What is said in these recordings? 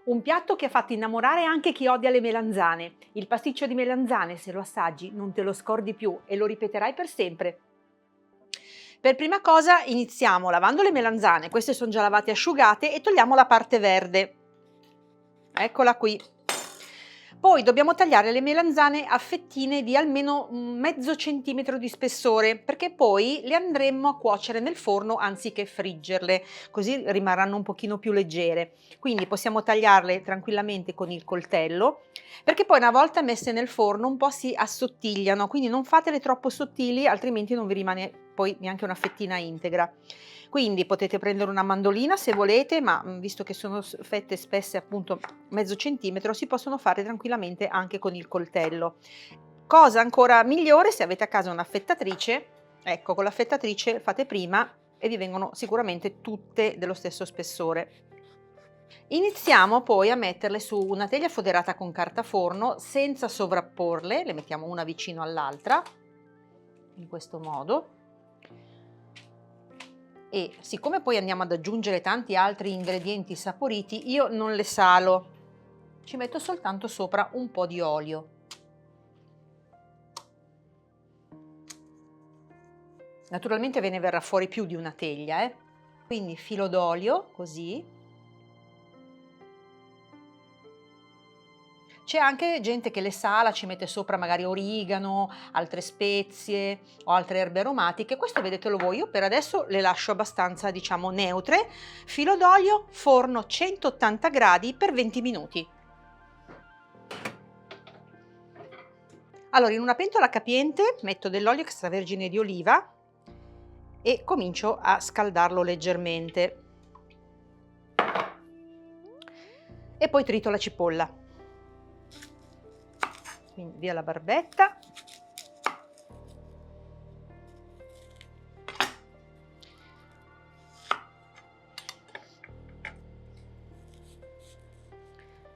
Un piatto che ha fatto innamorare anche chi odia le melanzane. Il pasticcio di melanzane, se lo assaggi, non te lo scordi più e lo ripeterai per sempre. Per prima cosa iniziamo lavando le melanzane, queste sono già lavate e asciugate, e togliamo la parte verde. Eccola qui. Poi dobbiamo tagliare le melanzane a fettine di almeno mezzo centimetro di spessore, perché poi le andremo a cuocere nel forno anziché friggerle, così rimarranno un pochino più leggere. Quindi possiamo tagliarle tranquillamente con il coltello, perché poi una volta messe nel forno un po' si assottigliano, quindi non fatele troppo sottili, altrimenti non vi rimane poi neanche una fettina integra. Quindi potete prendere una mandolina se volete, ma visto che sono fette spesse appunto mezzo centimetro, si possono fare tranquillamente anche con il coltello. Cosa ancora migliore, se avete a casa un'affettatrice, ecco, con l'affettatrice fate prima e vi vengono sicuramente tutte dello stesso spessore. Iniziamo poi a metterle su una teglia foderata con carta forno senza sovrapporle, le mettiamo una vicino all'altra, in questo modo. E siccome poi andiamo ad aggiungere tanti altri ingredienti saporiti, io non le salo, ci metto soltanto sopra un po' di olio. Naturalmente ve ne verrà fuori più di una teglia, quindi filo d'olio, così. C'è anche gente che le sala, ci mette sopra magari origano, altre spezie o altre erbe aromatiche, questo vedetelo voi, io per adesso le lascio abbastanza, diciamo, neutre. Filo d'olio, forno 180 gradi per 20 minuti. Allora, in una pentola capiente metto dell'olio extravergine di oliva e comincio a scaldarlo leggermente. E poi trito la cipolla. Quindi via la barbetta.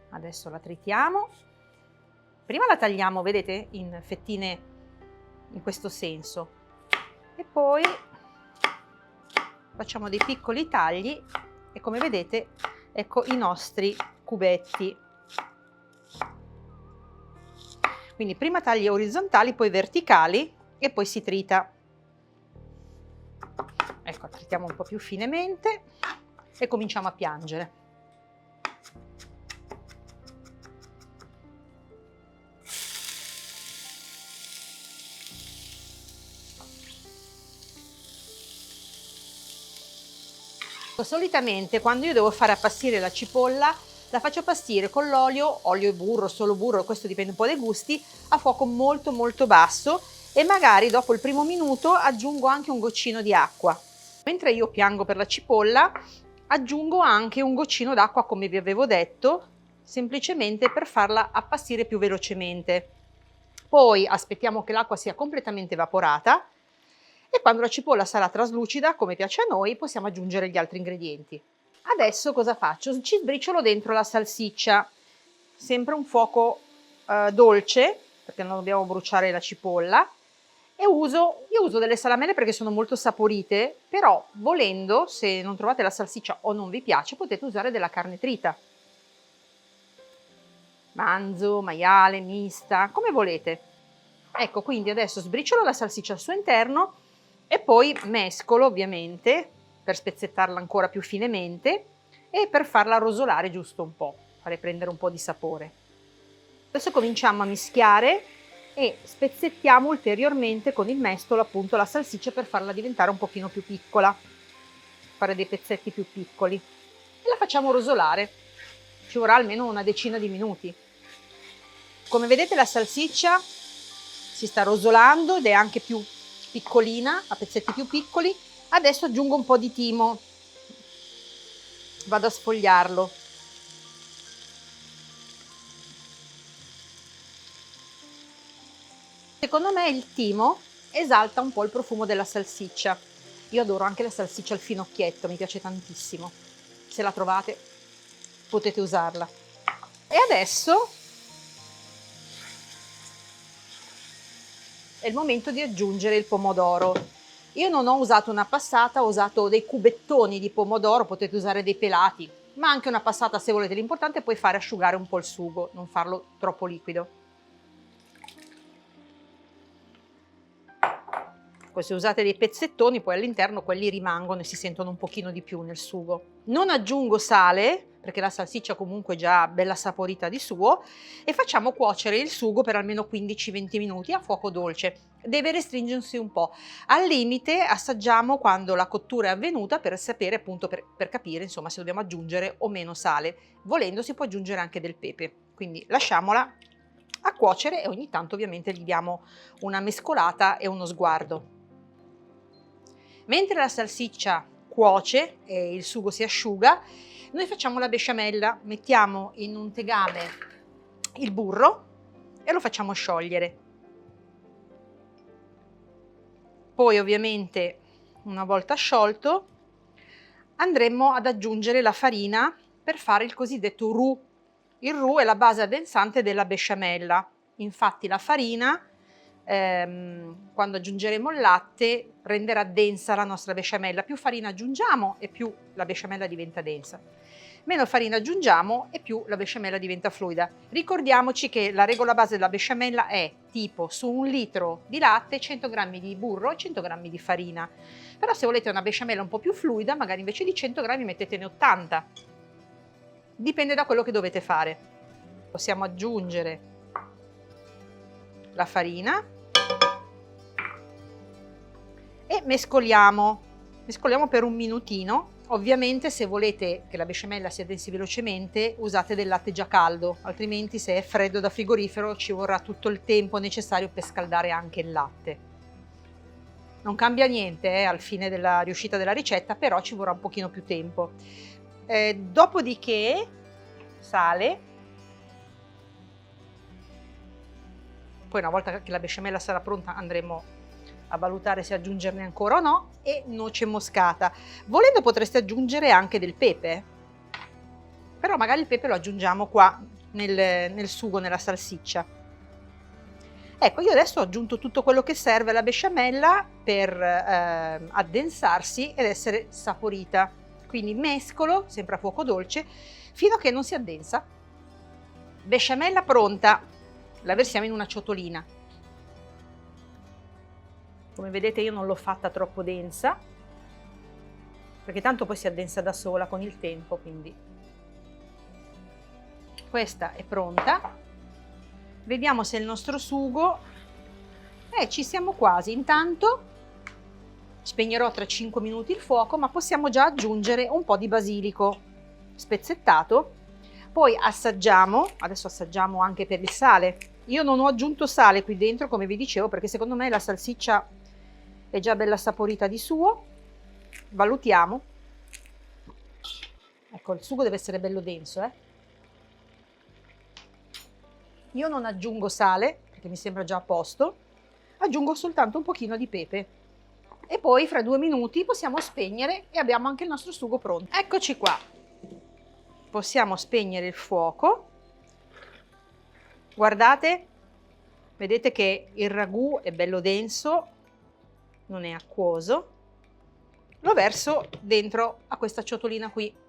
Adesso la tritiamo. Prima la tagliamo, vedete, in fettine in questo senso. E poi facciamo dei piccoli tagli e come vedete, ecco i nostri cubetti. Quindi prima tagli orizzontali, poi verticali e poi si trita. Ecco, tritiamo un po' più finemente e cominciamo a piangere. Solitamente quando io devo fare appassire la cipolla, la faccio appassire con l'olio, olio e burro, solo burro, questo dipende un po' dai gusti, a fuoco molto molto basso, e magari dopo il primo minuto aggiungo anche un goccino di acqua. Mentre io piango per la cipolla, aggiungo anche un goccino d'acqua, come vi avevo detto, semplicemente per farla appassire più velocemente. Poi aspettiamo che l'acqua sia completamente evaporata e quando la cipolla sarà traslucida, come piace a noi, possiamo aggiungere gli altri ingredienti. Adesso cosa faccio? Ci sbriciolo dentro la salsiccia, sempre un fuoco dolce, perché non dobbiamo bruciare la cipolla, e io uso delle salamelle perché sono molto saporite, però volendo, se non trovate la salsiccia o non vi piace, potete usare della carne trita. Manzo, maiale, mista, come volete. Ecco, quindi adesso sbriciolo la salsiccia al suo interno e poi mescolo, ovviamente, per spezzettarla ancora più finemente e per farla rosolare giusto un po', fare prendere un po' di sapore. Adesso cominciamo a mischiare e spezzettiamo ulteriormente con il mestolo appunto la salsiccia per farla diventare un pochino più piccola, fare dei pezzetti più piccoli e la facciamo rosolare. Ci vorrà almeno una decina di minuti. Come vedete la salsiccia si sta rosolando ed è anche più piccolina, a pezzetti più piccoli. Adesso aggiungo un po' di timo, vado a sfogliarlo. Secondo me il timo esalta un po' il profumo della salsiccia. Io adoro anche la salsiccia al finocchietto, mi piace tantissimo. Se la trovate potete usarla. E adesso è il momento di aggiungere il pomodoro. Io non ho usato una passata, ho usato dei cubettoni di pomodoro, potete usare dei pelati, ma anche una passata se volete. L'importante è poi fare asciugare un po' il sugo, non farlo troppo liquido. Poi se usate dei pezzettoni, poi all'interno quelli rimangono e si sentono un pochino di più nel sugo. Non aggiungo sale, perché la salsiccia comunque è già bella saporita di suo, e facciamo cuocere il sugo per almeno 15-20 minuti a fuoco dolce. Deve restringersi un po'. Al limite assaggiamo quando la cottura è avvenuta per sapere, appunto, per capire insomma se dobbiamo aggiungere o meno sale. Volendo si può aggiungere anche del pepe. Quindi lasciamola a cuocere e ogni tanto ovviamente gli diamo una mescolata e uno sguardo. Mentre la salsiccia cuoce e il sugo si asciuga, noi facciamo la besciamella, mettiamo in un tegame il burro e lo facciamo sciogliere. Poi ovviamente una volta sciolto andremo ad aggiungere la farina per fare il cosiddetto roux. Il roux è la base addensante della besciamella, infatti la farina quando aggiungeremo il latte renderà densa la nostra besciamella. Più farina aggiungiamo e più la besciamella diventa densa. Meno farina aggiungiamo e più la besciamella diventa fluida. Ricordiamoci che la regola base della besciamella è tipo su 1 litro di latte 100 g di burro e 100 g di farina. Però se volete una besciamella un po' più fluida, magari invece di 100 g mettetene 80. Dipende da quello che dovete fare. Possiamo aggiungere la farina e mescoliamo per un minutino. Ovviamente se volete che la besciamella si addensi velocemente usate del latte già caldo, altrimenti se è freddo da frigorifero ci vorrà tutto il tempo necessario per scaldare anche il latte. Non cambia niente al fine della riuscita della ricetta, però ci vorrà un pochino più tempo. Dopodiché sale. Poi una volta che la besciamella sarà pronta andremo a valutare se aggiungerne ancora o no, e noce moscata. Volendo potreste aggiungere anche del pepe, però magari il pepe lo aggiungiamo qua nel sugo, nella salsiccia. Ecco, io adesso ho aggiunto tutto quello che serve alla besciamella per addensarsi ed essere saporita. Quindi mescolo, sempre a fuoco dolce, fino a che non si addensa. Besciamella pronta, la versiamo in una ciotolina. Come vedete io non l'ho fatta troppo densa, perché tanto poi si addensa da sola con il tempo, quindi questa è pronta. Vediamo se il nostro sugo, ci siamo quasi. Intanto spegnerò tra 5 minuti il fuoco, ma possiamo già aggiungere un po' di basilico spezzettato. Poi assaggiamo, adesso assaggiamo anche per il sale. Io non ho aggiunto sale qui dentro, come vi dicevo, perché secondo me la salsiccia è già bella saporita di suo. Valutiamo. Ecco, il sugo deve essere bello denso, Io non aggiungo sale, perché mi sembra già a posto. Aggiungo soltanto un pochino di pepe. E poi fra 2 minuti possiamo spegnere e abbiamo anche il nostro sugo pronto. Eccoci qua. Possiamo spegnere il fuoco. Guardate, vedete che il ragù è bello denso, non è acquoso. Lo verso dentro a questa ciotolina qui.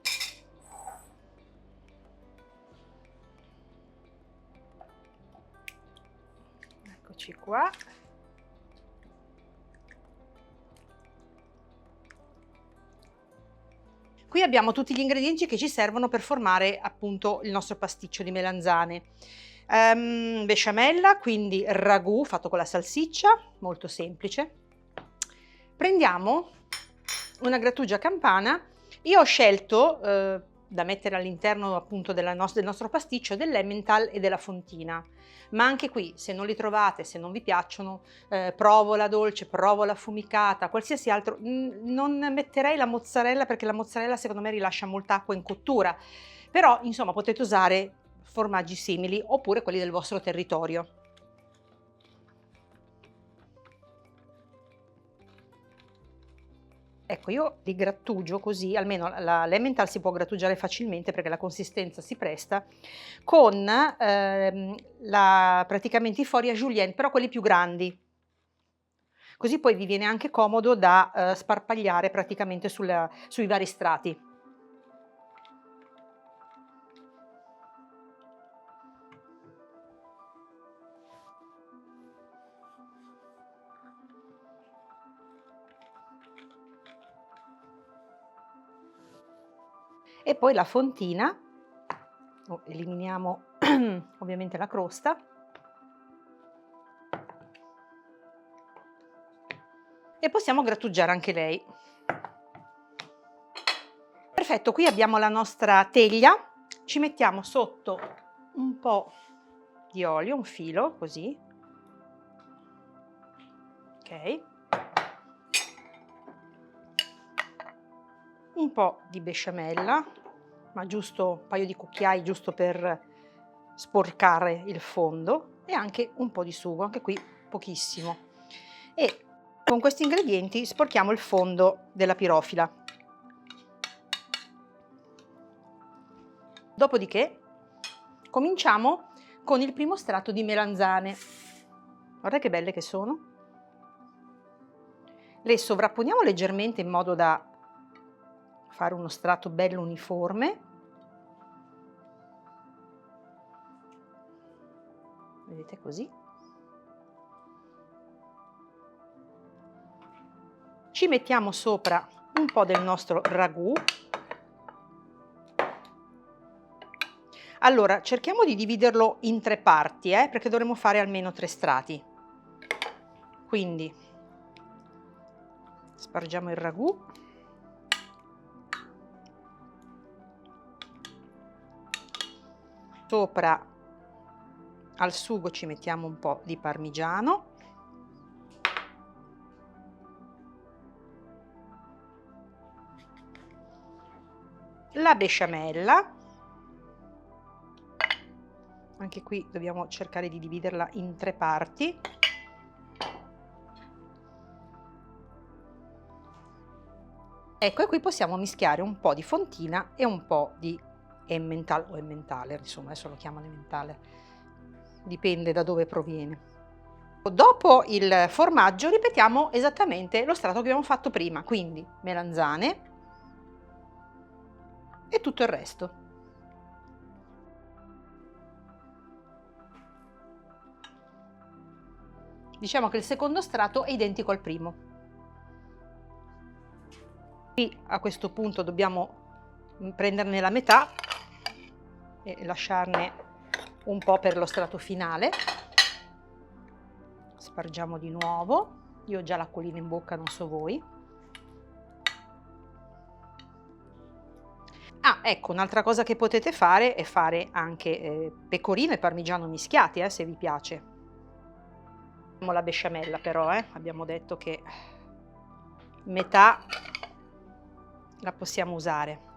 Eccoci qua. Qui abbiamo tutti gli ingredienti che ci servono per formare appunto il nostro pasticcio di melanzane. Besciamella, quindi ragù fatto con la salsiccia, molto semplice. Prendiamo una grattugia campana. Io ho scelto da mettere all'interno appunto del nostro pasticcio dell'Emmental e della fontina, ma anche qui se non li trovate, se non vi piacciono, provola dolce, provola affumicata, qualsiasi altro. Non metterei la mozzarella perché la mozzarella secondo me rilascia molta acqua in cottura, però insomma potete usare formaggi simili oppure quelli del vostro territorio. Ecco, io li grattugio così, almeno l'Emmental si può grattugiare facilmente perché la consistenza si presta, con praticamente i fori a julienne, però quelli più grandi. Così poi vi viene anche comodo da sparpagliare praticamente sui vari strati. E poi la fontina, eliminiamo ovviamente la crosta. E possiamo grattugiare anche lei. Perfetto, qui abbiamo la nostra teglia, ci mettiamo sotto un po' di olio, un filo così, ok, un po' di besciamella, ma giusto un paio di cucchiai giusto per sporcare il fondo, e anche un po' di sugo, anche qui pochissimo, e con questi ingredienti sporchiamo il fondo della pirofila. Dopodiché cominciamo con il primo strato di melanzane. Guardate che belle che sono. Le sovrapponiamo leggermente in modo da fare uno strato bello uniforme. Vedete, così. Ci mettiamo sopra un po' del nostro ragù. Allora, cerchiamo di dividerlo in 3 parti, perché dovremo fare almeno 3 strati. Quindi spargiamo il ragù. Sopra al sugo ci mettiamo un po' di parmigiano. La besciamella. Anche qui dobbiamo cercare di dividerla in 3 parti. Ecco, e qui possiamo mischiare un po' di fontina e un po' di Emmental o Emmentaler, insomma adesso lo chiamano Emmentaler, dipende da dove proviene. Dopo il formaggio ripetiamo esattamente lo strato che abbiamo fatto prima, quindi melanzane e tutto il resto. Diciamo che il secondo strato è identico al primo. Qui a questo punto dobbiamo prenderne la metà e lasciarne un po' per lo strato finale. Spargiamo di nuovo. Io ho già l'acquolina in bocca, non so voi. Ah, ecco, un'altra cosa che potete fare è fare anche pecorino e parmigiano mischiati, se vi piace. La besciamella però, abbiamo detto che metà la possiamo usare.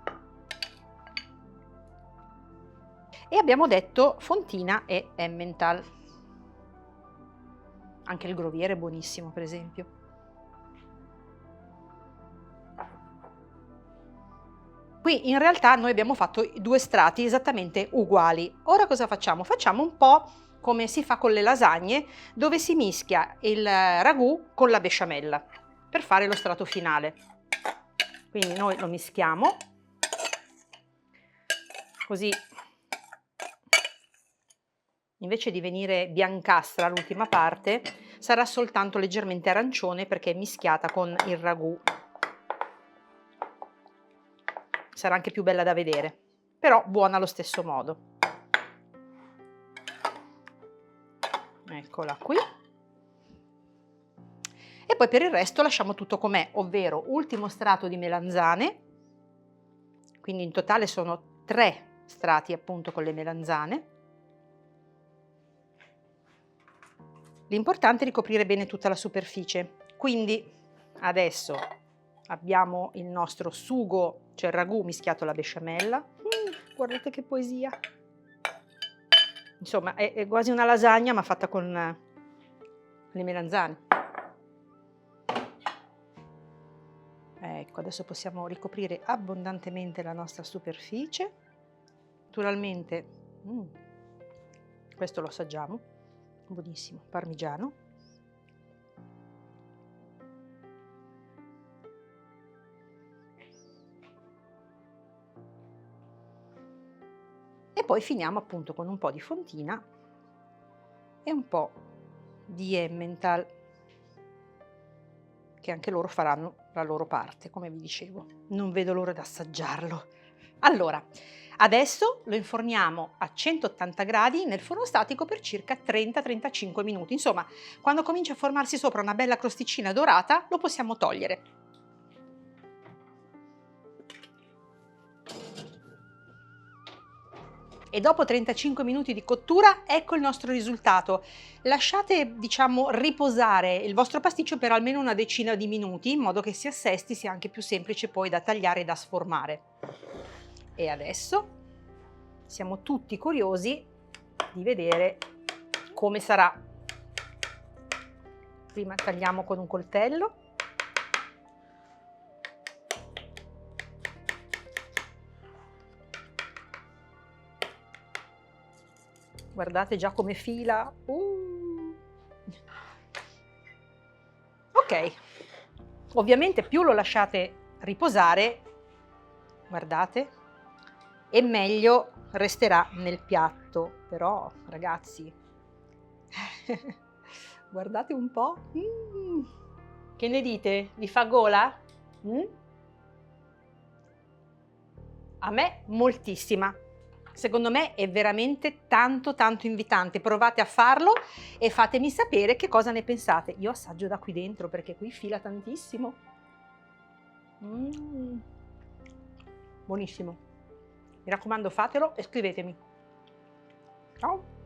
E abbiamo detto fontina e Emmental. Anche il groviere è buonissimo, per esempio. Qui in realtà noi abbiamo fatto 2 strati esattamente uguali. Ora cosa facciamo? Facciamo un po' come si fa con le lasagne, dove si mischia il ragù con la besciamella per fare lo strato finale. Quindi noi lo mischiamo, così invece di venire biancastra l'ultima parte, sarà soltanto leggermente arancione perché è mischiata con il ragù. Sarà anche più bella da vedere, però buona allo stesso modo. Eccola qui. E poi per il resto lasciamo tutto com'è, ovvero ultimo strato di melanzane, quindi in totale sono 3 strati appunto con le melanzane. L'importante è ricoprire bene tutta la superficie, quindi adesso abbiamo il nostro sugo, cioè il ragù mischiato alla besciamella. Guardate che poesia! Insomma, è quasi una lasagna ma fatta con le melanzane. Ecco, adesso possiamo ricoprire abbondantemente la nostra superficie. Naturalmente, questo lo assaggiamo, buonissimo, parmigiano. E poi finiamo appunto con un po' di fontina e un po' di Emmental, che anche loro faranno la loro parte, come vi dicevo. Non vedo l'ora di assaggiarlo. Allora, adesso lo inforniamo a 180 gradi nel forno statico per circa 30-35 minuti. Insomma, quando comincia a formarsi sopra una bella crosticina dorata, lo possiamo togliere. E dopo 35 minuti di cottura, ecco il nostro risultato. Lasciate, diciamo, riposare il vostro pasticcio per almeno una decina di minuti, in modo che si assesti, sia anche più semplice poi da tagliare e da sformare. E adesso siamo tutti curiosi di vedere come sarà. Prima tagliamo con un coltello. Guardate già come fila. Ok, ovviamente più lo lasciate riposare, guardate, e meglio resterà nel piatto. Però, ragazzi, guardate un po'. Che ne dite? Vi fa gola? A me moltissima. Secondo me è veramente tanto tanto invitante. Provate a farlo e fatemi sapere che cosa ne pensate. Io assaggio da qui dentro perché qui fila tantissimo. Buonissimo. Mi raccomando, fatelo e scrivetemi. Ciao!